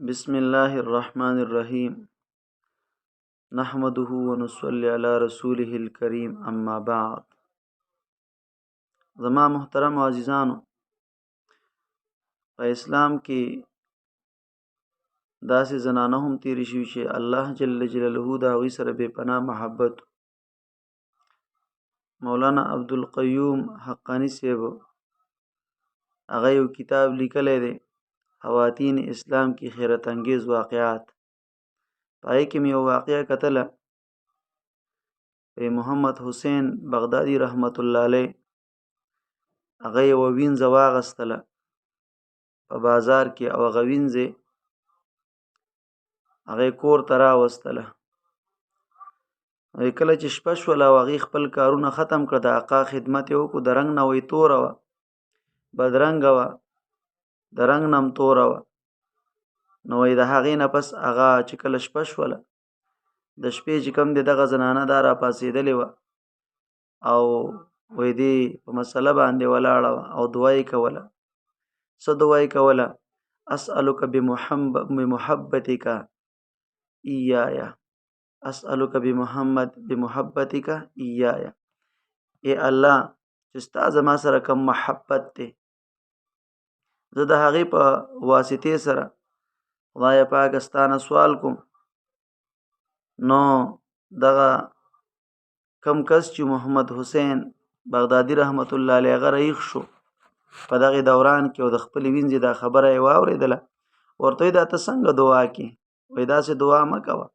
بسم الله الرحمن الرحيم نحمده ونصلي على رسوله الكريم اما بعد. زما محترم عزیزانو، په اسلام کې داسې زنانه هم تیری شوي چې الله جل جلاله د هغوی سره بې پناه محبت. مولانا عبدالقیوم حقانی صاحب هغه یو کتاب لیکلی دی، خواتین اسلام کی خیرت انگیز واقعات. پای کې مې یو واقعه کتله. محمد حسین بغدادي رحمت الله علیه هغه یو وینځه واغستله په بازار کې، او هغه وینځې هغه کور ته راوستله. کله چې شپه شوله او هغې خپل کارونه ختم کړه، د آقا خدمت یې وکړو. د رنګ نه وی توره وه، بدرنګه وه، د رنګ نه هم توره وه. نو وی د هغې نه پس هغه چې کله شپه شوله، د شپې چې کوم دی دغه زنانه دا را پاڅېدلې وه او وی دې په مسله باندې ولاړه وه او دعا یې کوله. څه دعا یې کوله؟ اسألک بمحبتک ایایا، اسألک بمحبتک ایایا. ای الله چې ستا زما سره کوم محبت دی، زه د هغې په واسطې سره خدای پاک ستانه سوال کوم. نو دغه کم کس چې محمد حسین بغدادي رحمت الله علیه هغه رایخ شو په دغه دوران کې او د خپلې وینځې دا خبره یې واورېدله، ورته وی دا ته څنګه دعا کې؟ وی داسې دعا مه کوه،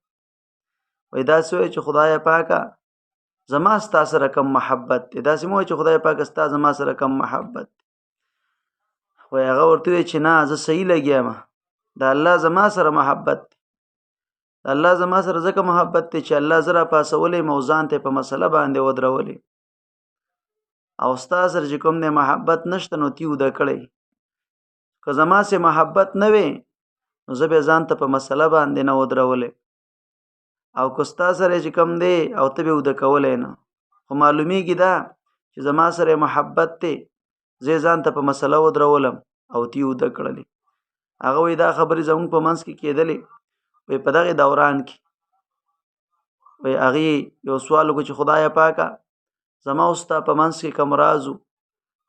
وی داسې وایه چې خدای پاکه زما ستا سره کم محبت دی، داسې مه وایه چې خدای پاکه ستا زما سره کم محبت دی. وی هغه ورته وی چې نه، زه صحیح لګیا یم، د الله زما سره محبت دی. د الله زما سره ځکه محبت دی چې الله زه را پاسولی یم او ځان ته په مسله باندې ودرولی، او ستا سره چې کوم دی محبت نشته نو تی وده کړی. که زما سره محبت نه وی نو زه بیا ځان ته په مسله باندې نه ودرولی، او که ستا سره چې کوم دی او ته به وده کولی نه. خو معلومیږي دا چې زما سره محبت دی، زه ځان ته په مسله ودرولم او تی وده کړلی. هغه وی دا خبرې زموږ په منځ کې کېدلې. وی په دغه دوران کې وی هغې یو سوال وکړو چې خدای پاکه زما او ستا په منځ کې کوم راز و،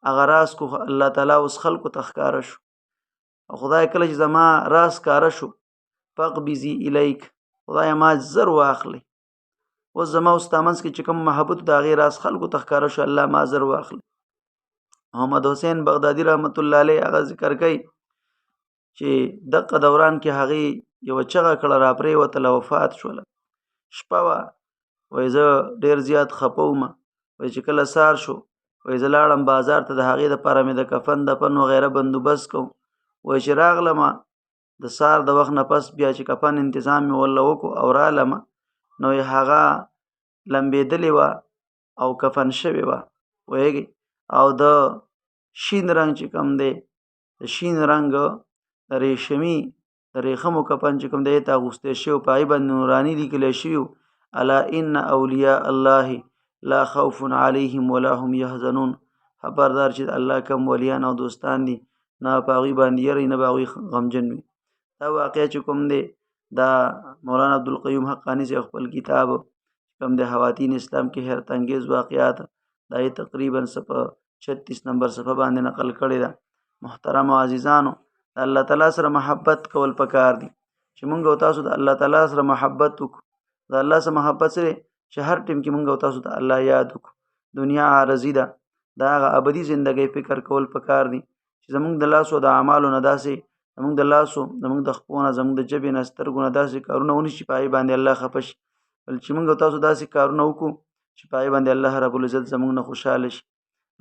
هغه راز کو الله تعالی اوس خلکو ته ښکاره شو. او خدای کله چې زما راز ښکاره شو، فاقبضی الیک، خدای ما زر واخلي. اوس زما او ستا منځ کې چې کوم محبت د هغې راز خلکو ته ښکاره شو، الله ما زر واخلي. محمد حسین بغدادي رحمت الله علیه هغه ذکر کوي چې دغه دوران کې هغې یوه چغه کړه، را پرېوتله، وفات شوله. شپه وه، وایي زه ډېر زیات خفه وم. وایي چې کله سهار شو، وایي زه لاړم بازار ته، د هغې دپاره مې د کفن دفن وغیره بندوبست کوم. وایي چې راغلم د سهار د وخت نه پس بیا چې کفن انتظام مې ورله وکړو او رالم، نو هغه لمبېدلې وه او کفن شوې وه، پوهېږئ. او د شین رنګ چې کوم دی، د شین رنګ د ریشمي د ریخمو کفن چې کوم دی ته اغوستی شوی، په هغې باندې نوراني لیکلی شوي و الا ان اولیاء الله لا خوف علیهم ولا هم یحزنون. خبردار چې د الله کم ولیان او دوستان دي، نه په هغوی باندې یری، نه به هغوی غمجن وي. دا واقعه چې کوم دی دا مولانا عبدالقیوم حقانی صاحب خپل کتاب کوم دی خواتین اسلام کې حیرت انگیز واقعات، دا یې تقریبا 36 نمبر صفحه باندې نقل کړې ده. محترم عزیزانو، د الله تعالی سره محبت کول پکار دي چې مونږ او تاسو د الله تعالی سره محبت وکړو. د الله سره محبت سره چې هر ټیم کې مونږ او تاسو د الله یاد وکړو. دنیا عارضي ده، د هغه ابدي زندګۍ فکر کول پکار دي چې زمونږ د لاسو د اعمالو نه داسې، زمونږ د لاسو، زمونږ د خپو نه، زمونږ د ژبې نه، سترګو نه داسې کارونه ونه شي چې په هغې باندې الله خفه شي، بل چې مونږ او تاسو داسې کارونه وکړو چې په هغې باندې الله رب العزت زمونږ نه خوشحاله شي.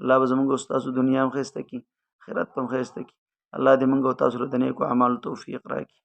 الله به زمونږ او ستاسو دنیا هم ښایسته کړي، آخرت هم ښایسته کړي. الله دې مونږ او تاسو له د نیکو اعمالو توفیق راکړي.